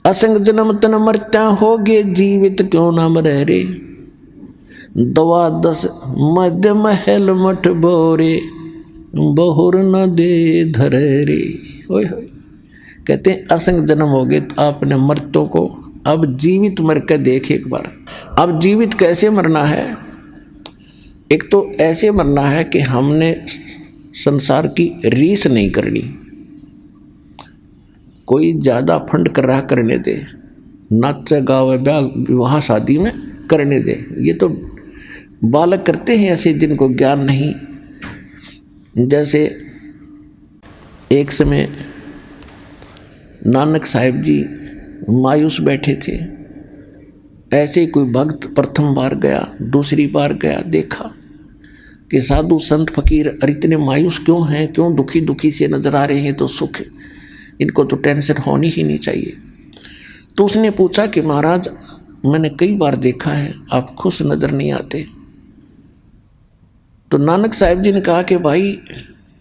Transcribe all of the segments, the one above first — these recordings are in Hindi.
असंग जन्म तन मरत्या होगे जीवित क्यों ना मरे रे। दवा दस मध्य महल मठ बोरे बहुर न दे धरे रे। ओए होए, कहते हैं असंग जन्म हो गए तो आपने मर्तों को अब जीवित मर के देख एक बार। अब जीवित कैसे मरना है? एक तो ऐसे मरना है कि हमने संसार की रीस नहीं करनी। कोई ज़्यादा फंड कर रहा करने दे, नाचे गावे ब्याह विवाह शादी में करने दे। ये तो बालक करते हैं ऐसे जिनको ज्ञान नहीं। जैसे एक समय नानक साहिब जी मायूस बैठे थे, ऐसे कोई भक्त प्रथम बार गया, दूसरी बार गया, देखा कि साधु संत फकीर इतने मायूस क्यों हैं, क्यों दुखी दुखी से नजर आ रहे हैं, तो सुख इनको तो टेंशन होनी ही नहीं चाहिए। तो उसने पूछा कि महाराज मैंने कई बार देखा है आप खुश नजर नहीं आते। तो नानक साहिब जी ने कहा कि भाई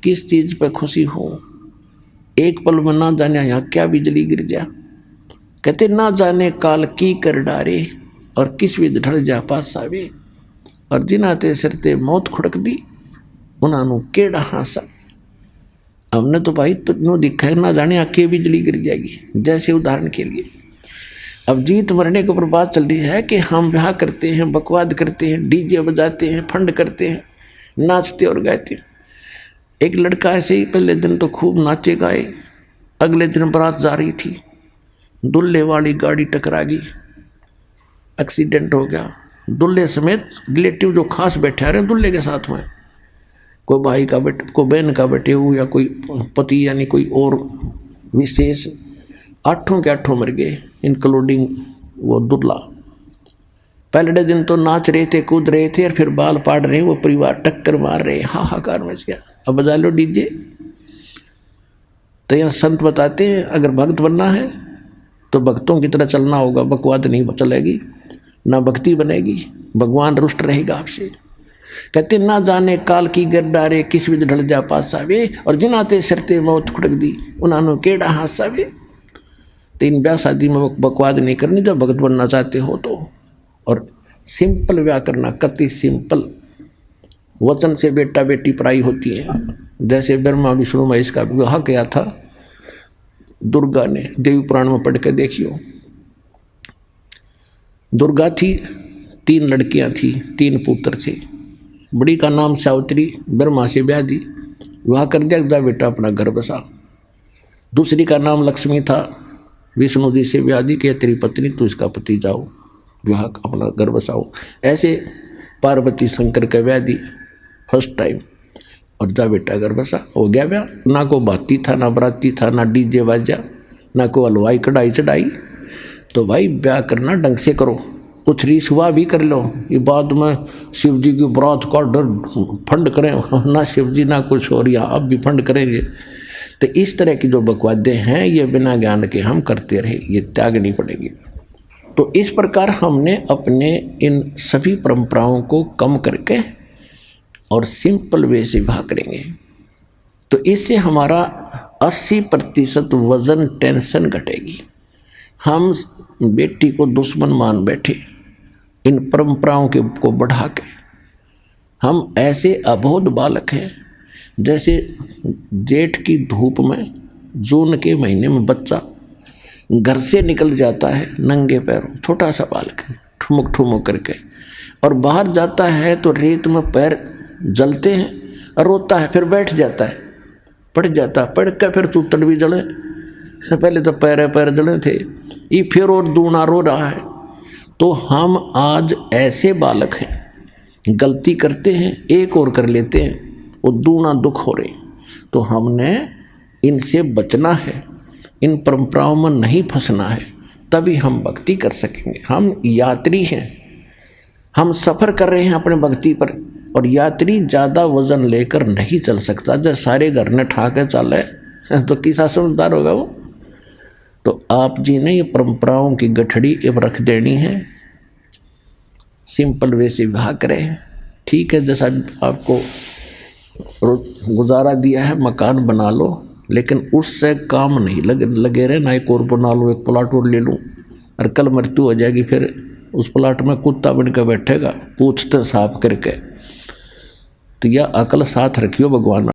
किस चीज़ पर खुशी हो, एक पल में ना जाने यहाँ क्या बिजली गिर जा। कहते ना जाने काल की कर डारे और किस विध ढल जा पास आवे, और जिन्हां ते सिर ते मौत खुड़क दी उन्होंने केड़ा हासा। हमने तो भाई तो दिखा है ना जाने आके बिजली गिर जाएगी। जैसे उदाहरण के लिए अब जीवित मरने के ऊपर बात चल रही है कि हम ब्याह करते हैं, बकवाद करते हैं, डीजे बजाते हैं, फंड करते हैं, नाचते और गाते हैं। एक लड़का ऐसे ही पहले दिन तो खूब नाचे गाए, अगले दिन बारात जा रही थी, दूल्हे वाली गाड़ी टकरा गई, एक्सीडेंट हो गया। दूल्हे समेत रिलेटिव जो खास बैठे रहे दूल्हे के साथ में, कोई भाई का बेटे, कोई बहन का बेटे हो, या कोई पति यानी कोई और विशेष, 8 के 8 मर गए इंक्लूडिंग वो दूल्हा। पहले दिन तो नाच रहे थे, कूद रहे थे, और फिर बाल पाड़ रहे, वो परिवार टक्कर मार रहे, हाहाकार मच गया। अब बजा लो डीजे। तो यहाँ संत बताते हैं अगर भक्त बनना है तो भक्तों की तरह चलना होगा, बकवाद नहीं चलेगी, ना भक्ति बनेगी, भगवान रुष्ट रहेगा आपसे। कहते ना जाने काल की गिरडारे किस विध ढल जा पास आवे, और जिनाते सिरते मौत खुड़क दी उन्होंने केड़ा हास आवे। तो इन ब्याह शादी में बकवाद नहीं करनी जब भगत बनना चाहते हो तो। और सिंपल ब्याह करना, कति सिंपल। वचन से बेटा बेटी पराई होती है। जैसे ब्रह्मा विष्णु महेश का विवाह किया था दुर्गा ने, देवी पुराण में पढ़ के देखियो। दुर्गा थी, 3 लड़कियां थी, 3 पुत्र थे। बड़ी का नाम सावित्री, ब्रह्मा से ब्याह दी, विवाह कर दिया, जा बेटा अपना घर बसा। दूसरी का नाम लक्ष्मी था, विष्णु जी से ब्याह दी कि तेरी पत्नी तू इसका पति जाओ, विवाह अपना घर बसाओ। ऐसे पार्वती शंकर का ब्याह दी फर्स्ट टाइम, और जा बेटा घर बसा, हो गया ब्याह। ना को बाती था, ना बराती था, ना डीजे बाजा, ना को हलवाई कढ़ाई चढ़ाई। तो भाई ब्याह करना ढंग से करो, कुछ रीस हुआ भी कर लो, ये बाद में शिव जी की बरात का डर फंड करें ना शिव जी ना कुछ, और यहाँ अब भी फंड करेंगे। तो इस तरह की जो बकवादे हैं ये बिना ज्ञान के हम करते रहे, ये त्यागनी पड़ेगी। तो इस प्रकार हमने अपने इन सभी परंपराओं को कम करके और सिंपल वे से विवाह करेंगे, तो इससे हमारा 80% वजन टेंशन घटेगी। हम बेटी को दुश्मन मान बैठे इन परंपराओं के को बढ़ा के। हम ऐसे अबोध बालक हैं, जैसे जेठ की धूप में जून के महीने में बच्चा घर से निकल जाता है नंगे पैरों, छोटा सा बालक है, ठुमुक ठुमुक करके, और बाहर जाता है तो रेत में पैर जलते हैं, और रोता है, फिर बैठ जाता है, पड़ जाता, पड़ के फिर चूतड़ भी जले, पहले तो पैर जले थे, ये फिर और दूना रो रहा है। तो हम आज ऐसे बालक हैं, गलती करते हैं, एक और कर लेते हैं, वो दूना दुख हो रहे। तो हमने इनसे बचना है, इन परंपराओं में नहीं फंसना है, तभी हम भक्ति कर सकेंगे। हम यात्री हैं, हम सफ़र कर रहे हैं अपने भक्ति पर, और यात्री ज़्यादा वजन लेकर नहीं चल सकता। जब सारे घर ने ठा के चले तो किसा समझदार होगा वो। तो आप जी ने ये परंपराओं की गठड़ी अब रख देनी है, सिंपल वे से विवाह करें। ठीक है, जैसा आपको गुजारा दिया है, मकान बना लो, लेकिन उससे काम नहीं लगे रहे, ना एक और बना लूँ, एक प्लाट और ले लूँ और कल मृत्यु हो जाएगी, फिर उस प्लाट में कुत्ता बन के बैठेगा पूछते साफ करके। तो यह अकल साथ रखियो भगवान।